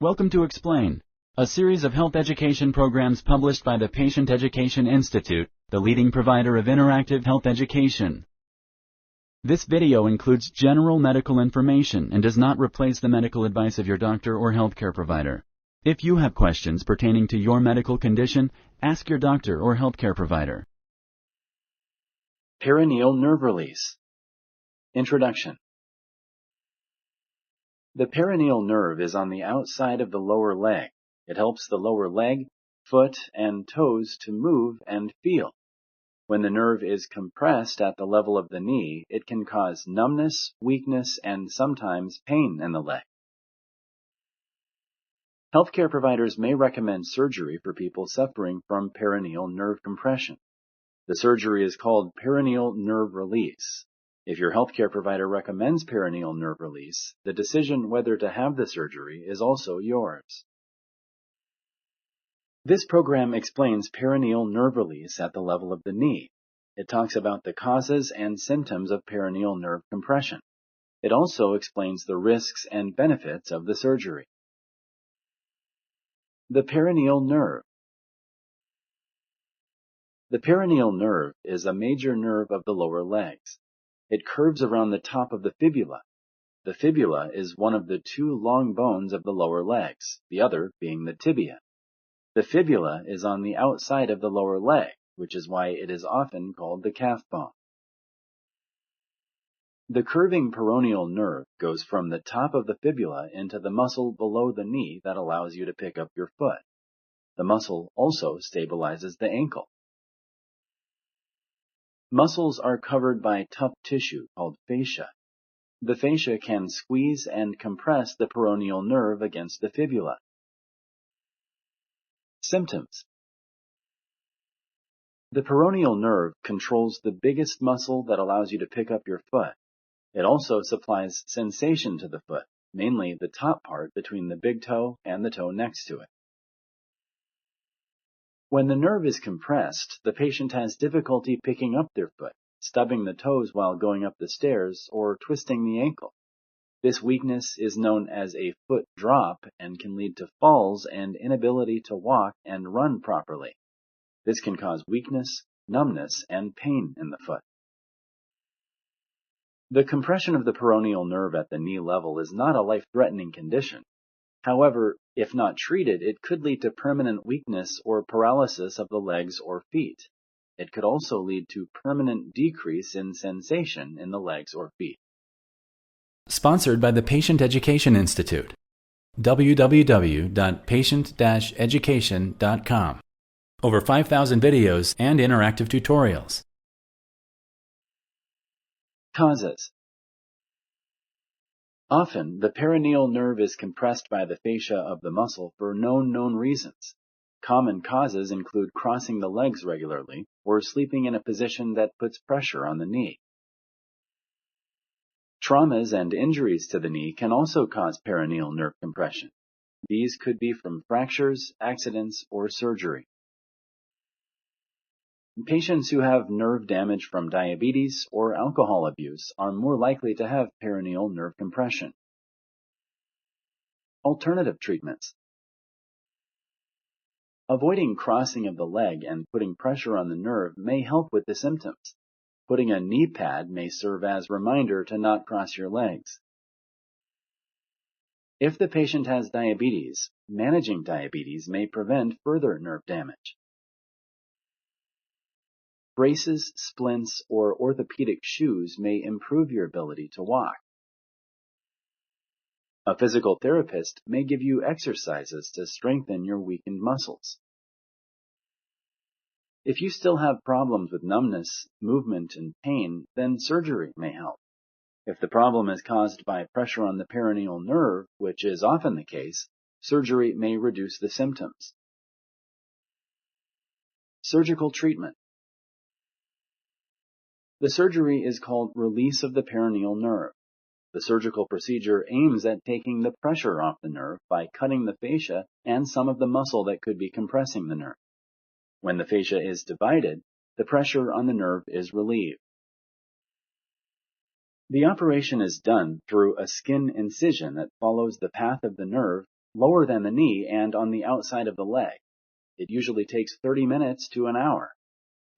Welcome to Explain, a series of health education programs published by the Patient Education Institute, the leading provider of interactive health education. This video includes general medical information and does not replace the medical advice of your doctor or healthcare provider. If you have questions pertaining to your medical condition, ask your doctor or healthcare provider. Peroneal Nerve Release. Introduction. The peroneal nerve is on the outside of the lower leg. It helps the lower leg, foot, and toes to move and feel. When the nerve is compressed at the level of the knee, it can cause numbness, weakness, and sometimes pain in the leg. Healthcare providers may recommend surgery for people suffering from peroneal nerve compression. The surgery is called peroneal nerve release. If your healthcare provider recommends peroneal nerve release, the decision whether to have the surgery is also yours. This program explains peroneal nerve release at the level of the knee. It talks about the causes and symptoms of peroneal nerve compression. It also explains the risks and benefits of the surgery. The peroneal nerve. The peroneal nerve is a major nerve of the lower legs. It curves around the top of the fibula. The fibula is one of the two long bones of the lower legs, the other being the tibia. The fibula is on the outside of the lower leg, which is why it is often called the calf bone. The curving peroneal nerve goes from the top of the fibula into the muscle below the knee that allows you to pick up your foot. The muscle also stabilizes the ankle. Muscles are covered by tough tissue called fascia. The fascia can squeeze and compress the peroneal nerve against the fibula. Symptoms. The peroneal nerve controls the biggest muscle that allows you to pick up your foot. It also supplies sensation to the foot, mainly the top part between the big toe and the toe next to it. When the nerve is compressed, the patient has difficulty picking up their foot, stubbing the toes while going up the stairs, or twisting the ankle. This weakness is known as a foot drop and can lead to falls and inability to walk and run properly. This can cause weakness, numbness, and pain in the foot. The compression of the peroneal nerve at the knee level is not a life-threatening condition. However, if not treated, it could lead to permanent weakness or paralysis of the legs or feet. It could also lead to permanent decrease in sensation in the legs or feet. Sponsored by the Patient Education Institute. www.patient-education.com. Over 5,000 videos and interactive tutorials. Causes. Often, the peroneal nerve is compressed by the fascia of the muscle for known reasons. Common causes include crossing the legs regularly or sleeping in a position that puts pressure on the knee. Traumas and injuries to the knee can also cause peroneal nerve compression. These could be from fractures, accidents, or surgery. Patients who have nerve damage from diabetes or alcohol abuse are more likely to have peroneal nerve compression. Alternative treatments. Avoiding crossing of the leg and putting pressure on the nerve may help with the symptoms. Putting a knee pad may serve as a reminder to not cross your legs. If the patient has diabetes, managing diabetes may prevent further nerve damage. Braces, splints, or orthopedic shoes may improve your ability to walk. A physical therapist may give you exercises to strengthen your weakened muscles. If you still have problems with numbness, movement, and pain, then surgery may help. If the problem is caused by pressure on the peroneal nerve, which is often the case, surgery may reduce the symptoms. Surgical treatment. The surgery is called release of the peroneal nerve. The surgical procedure aims at taking the pressure off the nerve by cutting the fascia and some of the muscle that could be compressing the nerve. When the fascia is divided, the pressure on the nerve is relieved. The operation is done through a skin incision that follows the path of the nerve lower than the knee and on the outside of the leg. It usually takes 30 minutes to an hour.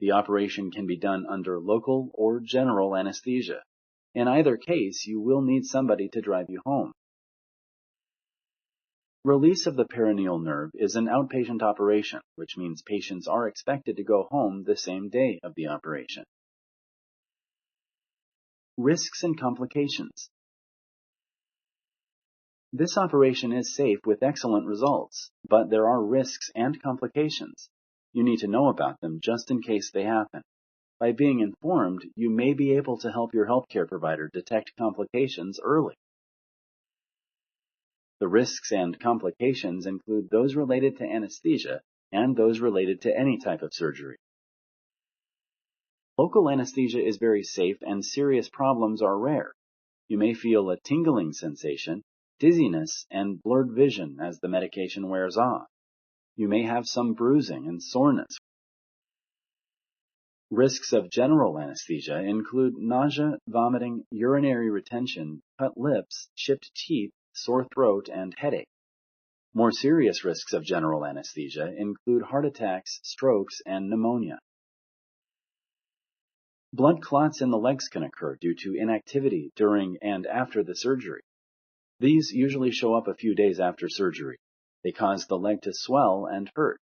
The operation can be done under local or general anesthesia. In either case, you will need somebody to drive you home. Release of the peroneal nerve is an outpatient operation, which means patients are expected to go home the same day of the operation. Risks and complications. This operation is safe with excellent results, but there are risks and complications. You need to know about them just in case they happen. By being informed, you may be able to help your healthcare provider detect complications early. The risks and complications include those related to anesthesia and those related to any type of surgery. Local anesthesia is very safe and serious problems are rare. You may feel a tingling sensation, dizziness, and blurred vision as the medication wears off. You may have some bruising and soreness. Risks of general anesthesia include nausea, vomiting, urinary retention, cut lips, chipped teeth, sore throat, and headache. More serious risks of general anesthesia include heart attacks, strokes, and pneumonia. Blood clots in the legs can occur due to inactivity during and after the surgery. These usually show up a few days after surgery. They cause the leg to swell and hurt.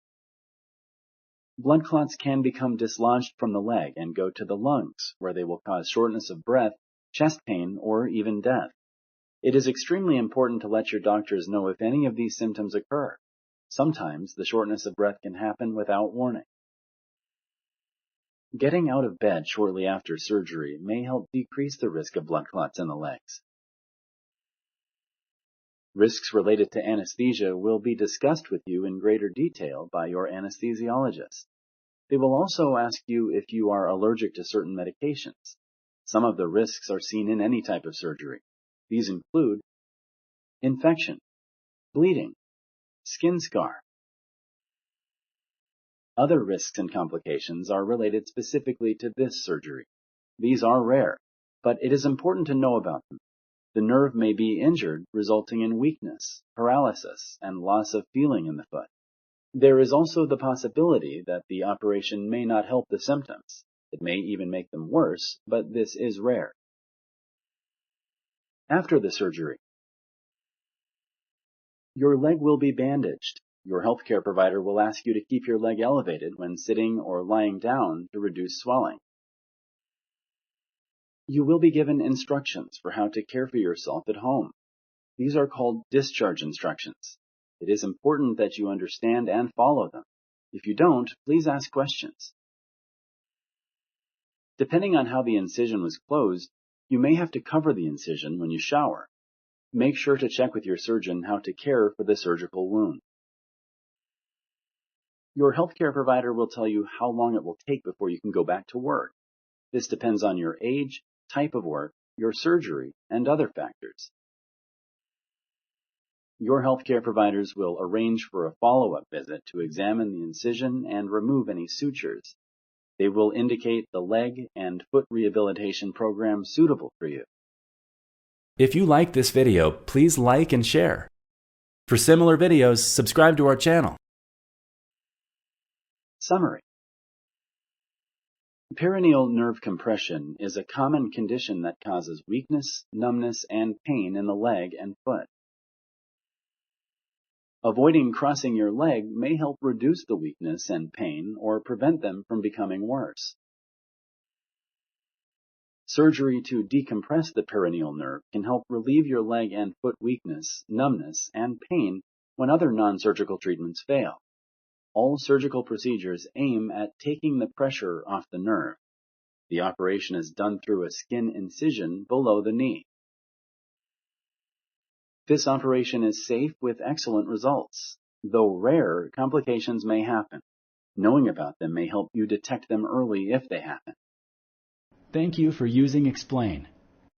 Blood clots can become dislodged from the leg and go to the lungs, where they will cause shortness of breath, chest pain, or even death. It is extremely important to let your doctors know if any of these symptoms occur. Sometimes the shortness of breath can happen without warning. Getting out of bed shortly after surgery may help decrease the risk of blood clots in the legs. Risks related to anesthesia will be discussed with you in greater detail by your anesthesiologist. They will also ask you if you are allergic to certain medications. Some of the risks are seen in any type of surgery. These include infection, bleeding, skin scar. Other risks and complications are related specifically to this surgery. These are rare, but it is important to know about them. The nerve may be injured, resulting in weakness, paralysis, and loss of feeling in the foot. There is also the possibility that the operation may not help the symptoms. It may even make them worse, but this is rare. After the surgery, your leg will be bandaged. Your healthcare provider will ask you to keep your leg elevated when sitting or lying down to reduce swelling. You will be given instructions for how to care for yourself at home. These are called discharge instructions. It is important that you understand and follow them. If you don't, please ask questions. Depending on how the incision was closed, you may have to cover the incision when you shower. Make sure to check with your surgeon how to care for the surgical wound. Your healthcare provider will tell you how long it will take before you can go back to work. This depends on your age, type of work, your surgery, and other factors. Your healthcare providers will arrange for a follow-up visit to examine the incision and remove any sutures. They will indicate the leg and foot rehabilitation program suitable for you. If you like this video, please like and share. For similar videos, subscribe to our channel. Summary. Peroneal nerve compression is a common condition that causes weakness, numbness, and pain in the leg and foot. Avoiding crossing your leg may help reduce the weakness and pain or prevent them from becoming worse. Surgery to decompress the peroneal nerve can help relieve your leg and foot weakness, numbness, and pain when other non-surgical treatments fail. All surgical procedures aim at taking the pressure off the nerve. The operation is done through a skin incision below the knee. This operation is safe with excellent results. Though rare, complications may happen. Knowing about them may help you detect them early if they happen. Thank you for using Explain.